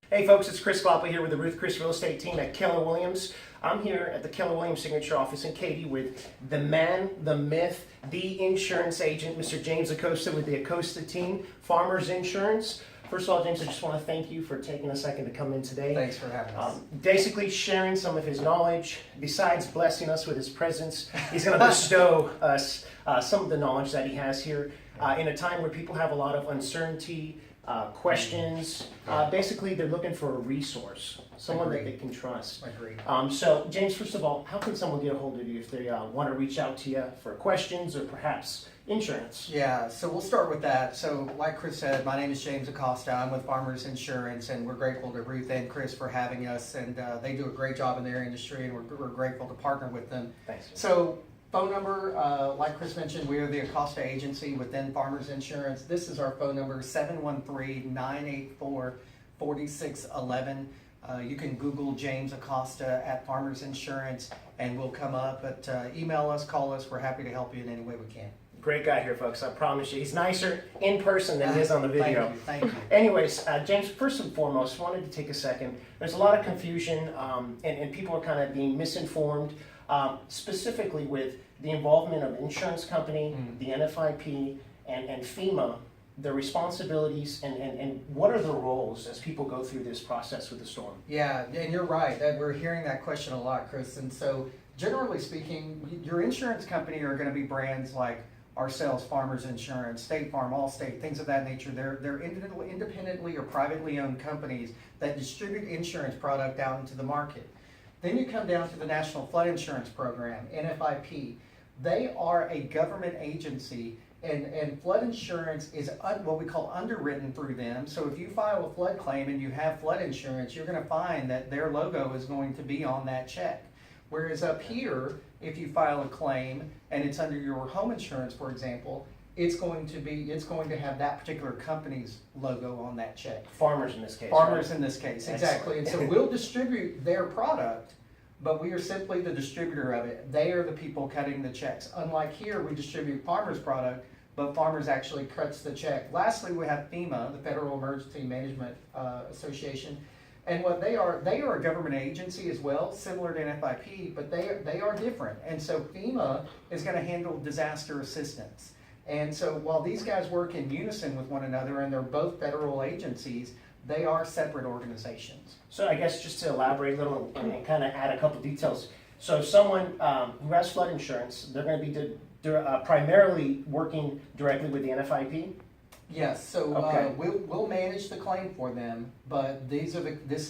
Hey folks, it's Chris Gloppa here with the Ruth Chris Real Estate team at Keller Williams. I'm here at the Keller Williams Signature Office in Katy with the man, the myth, the insurance agent, Mr. James Acosta with the Acosta team, Farmers Insurance. First of all, James, I just want to thank you for taking a second to come in today. Thanks for having us. Basically sharing some of his knowledge. Besides blessing us with his presence, he's going to bestow us some of the knowledge that he has here in a time where people have a lot of uncertainty, questions. Basically, they're looking for a resource, someone that they can trust. Agreed. So, James, first of all, how can someone get a hold of you if they want to reach out to you for questions or perhaps insurance? Yeah, so we'll start with that. So like Chris said, my name is James Acosta. I'm with Farmers Insurance, and we're grateful to Ruth and Chris for having us. And they do a great job in their industry, and we're grateful to partner with them. Thanks. So phone number, like Chris mentioned, we are the Acosta agency within Farmers Insurance. This is our phone number, 713-984-4611. You can Google James Acosta at Farmers Insurance, and we'll come up. But email us, call us. We're happy to help you in any way we can. Great guy here, folks. I promise you. He's nicer in person than he is on the video. Thank you. Anyways, James, first and foremost, wanted to take a second. There's a lot of confusion, and people are kind of being misinformed, specifically with the involvement of insurance company, the NFIP, and FEMA, their responsibilities, and what are the roles as people go through this process with the storm? Yeah, and you're right. That we're hearing that question a lot, Chris. And so, generally speaking, your insurance company are going to be brands like ourselves, Farmers Insurance, State Farm, Allstate, things of that nature. They're independently or privately owned companies that distribute insurance product out into the market. Then you come down to the National Flood Insurance Program, NFIP. They are a government agency, and flood insurance is what we call underwritten through them. So if you file a flood claim and you have flood insurance, you're going to find that their logo is going to be on that check. Whereas up here, if you file a claim and it's under your home insurance, for example, it's going to have that particular company's logo on that check. Farmers in this case. Farmers right? in this case, Excellent. exactly. And so we'll distribute their product, but we are simply the distributor of it. They are the people cutting the checks. Unlike here, we distribute Farmers product, but Farmers actually cuts the check. Lastly, we have FEMA, the Federal Emergency Management Association. And what they are a government agency as well, similar to NFIP, but they are different. And so FEMA is going to handle disaster assistance. And so while these guys work in unison with one another, and they're both federal agencies, they are separate organizations. So I guess just to elaborate a little and kind of add a couple details. So someone who has flood insurance, they're going to be primarily working directly with the NFIP? Yes, so Okay. we'll manage the claim for them, but this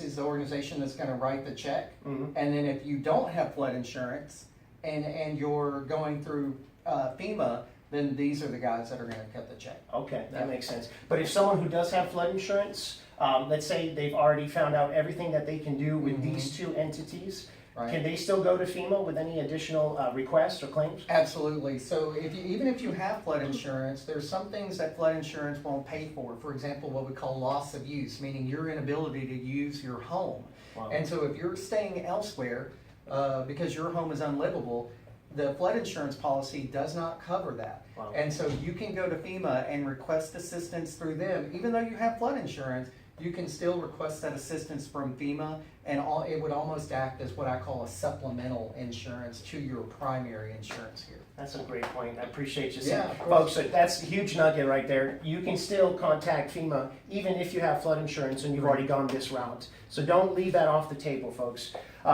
is the organization that's going to write the check. Mm-hmm. And then if you don't have flood insurance and you're going through FEMA, then these are the guys that are going to cut the check. Okay, that makes sense. But if someone who does have flood insurance, let's say they've already found out everything that they can do with these two entities, Right. can they still go to FEMA with any additional requests or claims? Absolutely. So even if you have flood insurance, there's some things that flood insurance won't pay for. For example, what we call loss of use, meaning your inability to use your home. Wow. And so if you're staying elsewhere because your home is unlivable, the flood insurance policy does not cover that. Wow. And so you can go to FEMA and request assistance through them. Even though you have flood insurance, you can still request that assistance from FEMA, and it would almost act as what I call a supplemental insurance to your primary insurance here. That's a great point. I appreciate you Yeah, saying. of course. Folks, that's a huge nugget right there. You can still contact FEMA even if you have flood insurance and you've already gone this route. So don't leave that off the table, folks.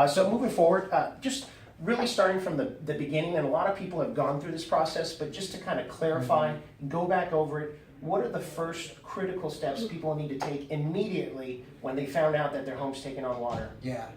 So moving forward, just really starting from the beginning, and a lot of people have gone through this process, but just to kind of clarify, go back over it, what are the first critical steps people need to take immediately when they found out that their home's taking on water? Yeah.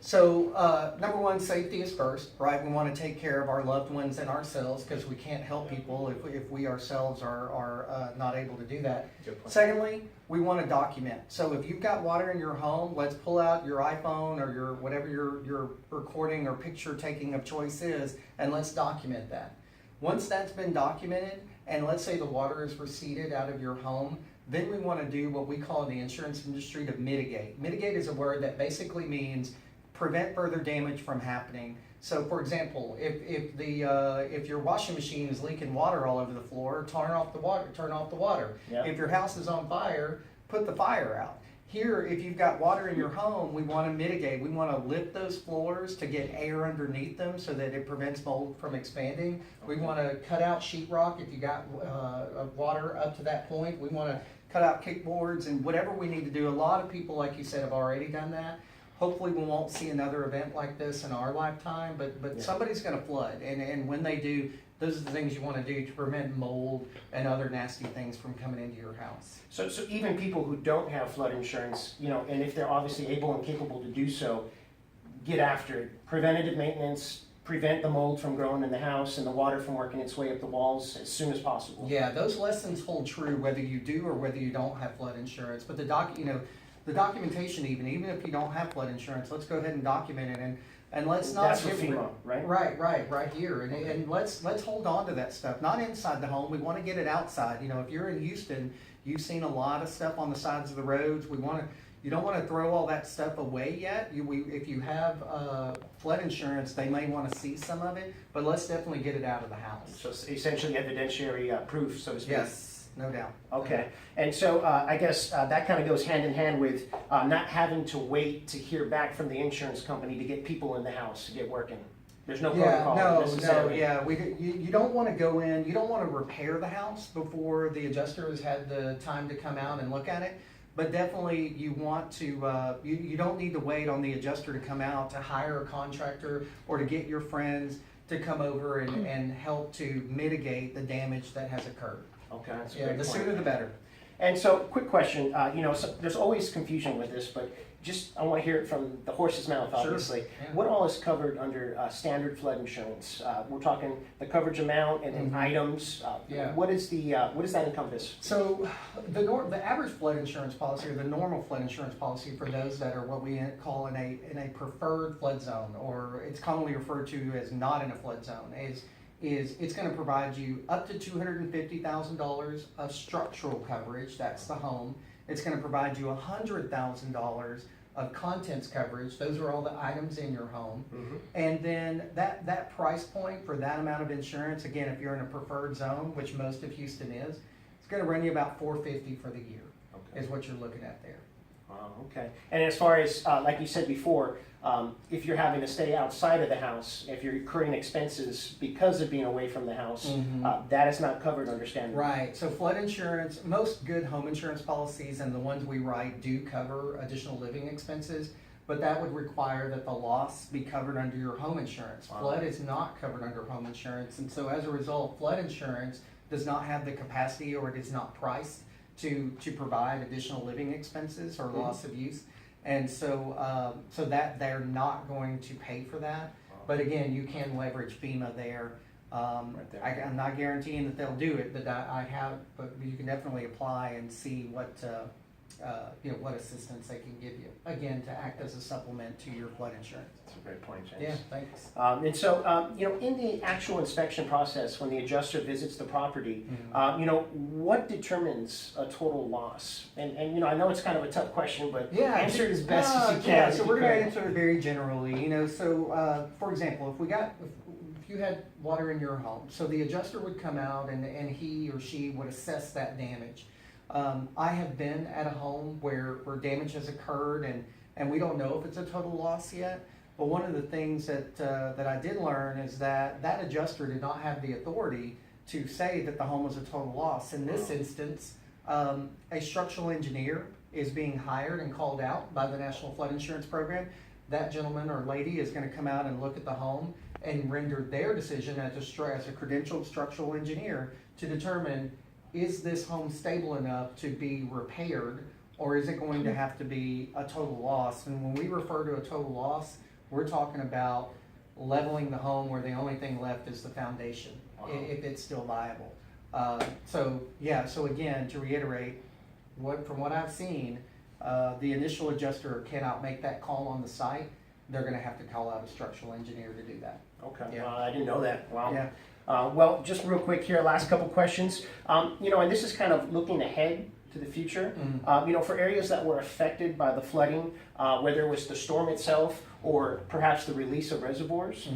So number one, safety is first, right? We want to take care of our loved ones and ourselves, because we can't help people if we ourselves are not able to do that. Secondly, we want to document. So if you've got water in your home, let's pull out your iPhone or your whatever your recording or picture taking of choice is, and let's document that. Once that's been documented, and let's say the water is receded out of your home, then we want to do what we call in the insurance industry to mitigate. Mitigate is a word that basically means prevent further damage from happening. So for example, if your washing machine is leaking water all over the floor, turn off the water. Yeah. If your house is on fire, put the fire out. Here, if you've got water in your home, we want to mitigate. We want to lift those floors to get air underneath them so that it prevents mold from expanding. We want to cut out sheetrock if you got water up to that point. We want to cut out kickboards and whatever we need to do. A lot of people, like you said, have already done that. Hopefully we won't see another event like this in our lifetime, but Yeah. somebody's going to flood. And when they do, those are the things you want to do to prevent mold and other nasty things from coming into your house. So even people who don't have flood insurance, you know, and if they're obviously able and capable to do so, get after it. Preventative maintenance, prevent the mold from growing in the house and the water from working its way up the walls as soon as possible. Yeah, those lessons hold true whether you do or whether you don't have flood insurance. But the documentation, even if you don't have flood insurance, let's go ahead and document it and let's not. That's for FEMA, right? Right here, and let's hold on to that stuff. Not inside the home. We want to get it outside. You know, if you're in Houston, you've seen a lot of stuff on the sides of the roads. You don't want to throw all that stuff away yet. If you have flood insurance, they may want to see some of it, but let's definitely get it out of the house. So it's essentially evidentiary proof, so to speak. Yes, no doubt. Okay, and so I guess that kind of goes hand in hand with not having to wait to hear back from the insurance company to get people in the house to get working. There's no protocol necessarily. You don't want to go in, you don't want to repair the house before the adjuster has had the time to come out and look at it. But definitely you want to, you don't need to wait on the adjuster to come out to hire a contractor or to get your friends to come over and help to mitigate the damage that has occurred. Okay, that's a Yeah, great the point. sooner the better. And so, quick question, there's always confusion with this, but I want to hear it from the horse's mouth, Sure. obviously. Yeah. What all is covered under standard flood insurance? We're talking the coverage amount and then items. Yeah. What does that encompass? So the average flood insurance policy, or the normal flood insurance policy for those that are what we call in a preferred flood zone, or it's commonly referred to as not in a flood zone, is it's going to provide you up to $250,000 of structural coverage. That's the home. It's going to provide you $100,000 of contents coverage. Those are all the items in your home. Mm-hmm. And then that price point for that amount of insurance, again, if you're in a preferred zone, which most of Houston is, it's going to run you about $450 for the year. Okay. Is what you're looking at there. Okay. And as far as, like you said before, if you're having to stay outside of the house, if you're incurring expenses because of being away from the house, that is not covered under standard. Right. So flood insurance, most good home insurance policies and the ones we write do cover additional living expenses, but that would require that the loss be covered under your home insurance. Wow. Flood is not covered under home insurance, and so as a result, flood insurance does not have the capacity, or it is not priced to provide additional living expenses or loss of use. And so that they're not going to pay for that. But again, you can leverage FEMA there. Right there. I'm not guaranteeing that they'll do it, but but you can definitely apply and see what assistance they can give you. Again, to act as a supplement to your flood insurance. That's a great point, James. Yeah, thanks. And so, in the actual inspection process, when the adjuster visits the property, what determines a total loss? And I know it's kind of a tough question, but answer it as best as you can. Yeah, so we're going to answer it very generally. So for example, if you had water in your home, so the adjuster would come out and he or she would assess that damage. I have been at a home where damage has occurred and we don't know if it's a total loss yet. But one of the things that I did learn is that adjuster did not have the authority to say that the home was a total loss. In this instance, a structural engineer is being hired and called out by the National Flood Insurance Program. That gentleman or lady is going to come out and look at the home and render their decision as a credentialed structural engineer to determine, is this home stable enough to be repaired, or is it going to have to be a total loss? And when we refer to a total loss, we're talking about leveling the home where the only thing left is the foundation, if it's still viable. So again, to reiterate, from what I've seen, the initial adjuster cannot make that call on the site. They're going to have to call out a structural engineer to do that. Okay, Yeah. I didn't know that. Wow. Yeah. Well, just real quick here, last couple questions. And this is kind of looking ahead to the future. Mm. You know, for areas that were affected by the flooding, whether it was the storm itself or perhaps the release of reservoirs.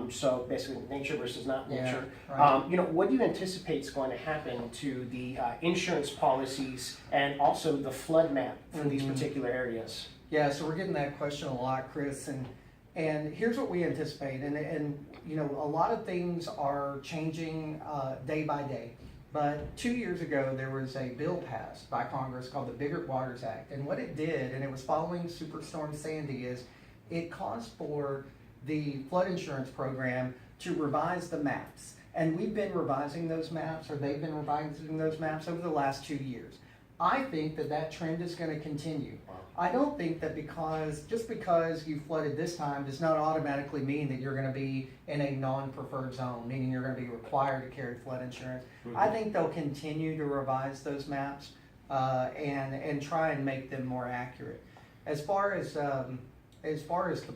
So basically nature versus not nature. right. You know, what do you anticipate is going to happen to the insurance policies and also the flood map for these particular areas? Yeah, so we're getting that question a lot, Chris, and here's what we anticipate, and you know, a lot of things are changing day by day. But 2 years ago, there was a bill passed by Congress called the Bigger Waters Act, and what it did, and it was following Superstorm Sandy, is it caused for the flood insurance program to revise the maps. And we've been revising those maps, or they've been revising those maps over the last 2 years. I think that that trend is going to continue. I don't think that just because you flooded this time does not automatically mean that you're going to be in a non-preferred zone, meaning you're going to be required to carry flood insurance. I think they'll continue to revise those maps and try and make them more accurate. As far as the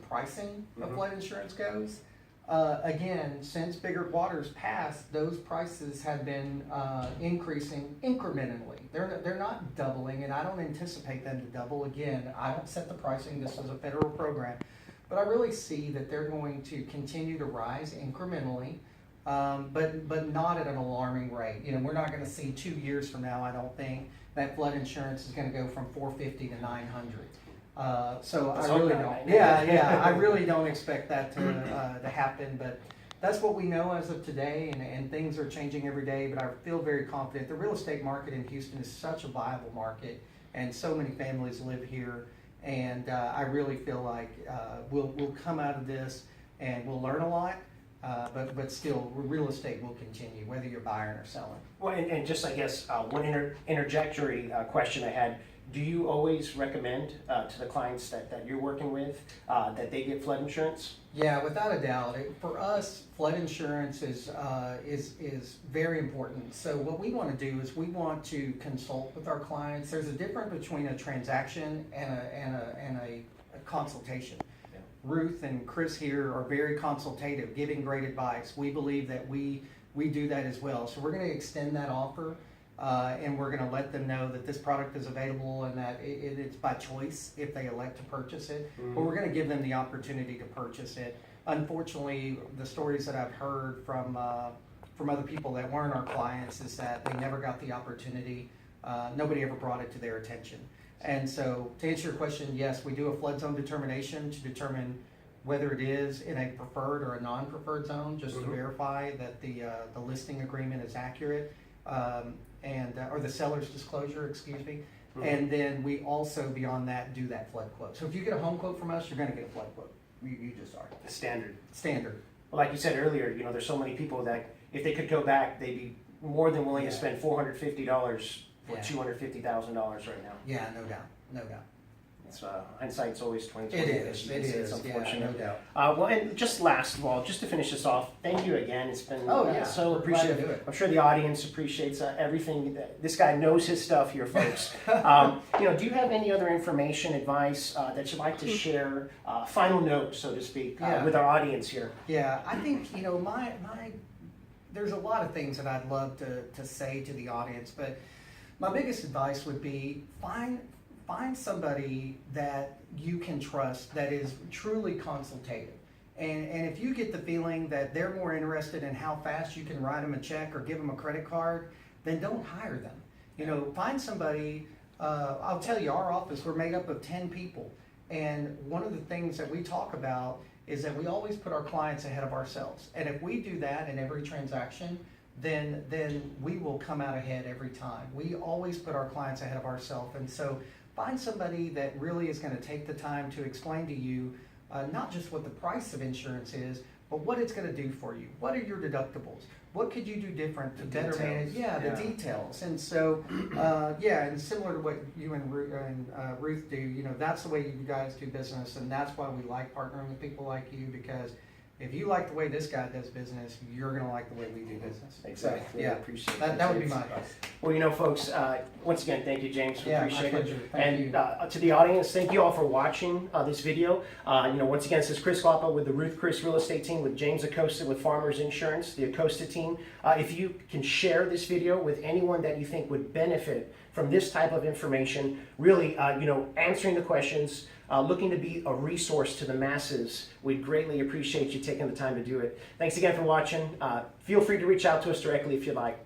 pricing of flood insurance goes, again, since Bigger Waters passed, those prices have been increasing incrementally. They're not doubling, and I don't anticipate them to double. Again, I don't set the pricing. This is a federal program. But I really see that they're going to continue to rise incrementally, but not at an alarming rate. You know, we're not going to see 2 years from now, I don't think, that flood insurance is going to go from $450 to $900. So I really don't. Yeah, I really don't expect that to happen. But that's what we know as of today, and things are changing every day. But I feel very confident. The real estate market in Houston is such a viable market, and so many families live here. And I really feel like we'll come out of this and we'll learn a lot. But still, real estate will continue, whether you're buying or selling. Well, and just I guess one interjectory question I had. Do you always recommend to the clients that you're working with that they get flood insurance? Yeah, without a doubt. For us, flood insurance is very important. So what we want to do is we want to consult with our clients. There's a difference between a transaction and a consultation. Yeah. Ruth and Chris here are very consultative, giving great advice. We believe that we do that as well. So we're going to extend that offer. And we're going to let them know that this product is available and that it's by choice if they elect to purchase it. But we're going to give them the opportunity to purchase it. Unfortunately, the stories that I've heard from other people that weren't our clients is that they never got the opportunity. Nobody ever brought it to their attention. And so to answer your question, yes, we do a flood zone determination to determine whether it is in a preferred or a non-preferred zone, just to verify that the listing agreement is accurate. Or the seller's disclosure, excuse me. And then we also, beyond that, do that flood quote. So if you get a home quote from us, you're going to get a flood quote. You just are. The standard. Standard. Well, like you said earlier, you know, there's so many people that if they could go back, they'd be more than willing to spend $450 for $250,000 right now. Yeah, no doubt. No doubt. It's hindsight's always 20/20. It is. It's unfortunate. Yeah, no doubt. Well, and just last of all, just to finish this off, thank you again. It's been so we're glad to appreciative. do it. I'm sure the audience appreciates everything. This guy knows his stuff here, folks. You know, do you have any other information, advice that you'd like to share? Final note, so to speak, with our audience here. Yeah, I think, you know, there's a lot of things that I'd love to say to the audience, but my biggest advice would be find somebody that you can trust that is truly consultative. And if you get the feeling that they're more interested in how fast you can write them a check or give them a credit card, then don't hire them. You know, find somebody. I'll tell you, our office, we're made up of 10 people. And one of the things that we talk about is that we always put our clients ahead of ourselves. And if we do that in every transaction, then we will come out ahead every time. We always put our clients ahead of ourselves. And so find somebody that really is going to take the time to explain to you not just what the price of insurance is, but what it's going to do for you. What are your deductibles? What could you do different to better manage? The details. And so, and similar to what you and Ruth do, you know, that's the way you guys do business, and that's why we like partnering with people like you, because if you like the way this guy does business, you're gonna like the way we do business. Exactly. So, I yeah, appreciate that would be my advice. Well, you know, folks, once again, thank you, James. We Yeah, my appreciate pleasure. it. Thank And you. to the audience, thank you all for watching this video. You know, once again, this is Chris Lapa with the Ruth Chris Real Estate Team with James Acosta with Farmers Insurance, the Acosta team. If you can share this video with anyone that you think would benefit from this type of information, really, you know, answering the questions, looking to be a resource to the masses, we'd greatly appreciate you taking the time to do it. Thanks again for watching. Feel free to reach out to us directly if you'd like.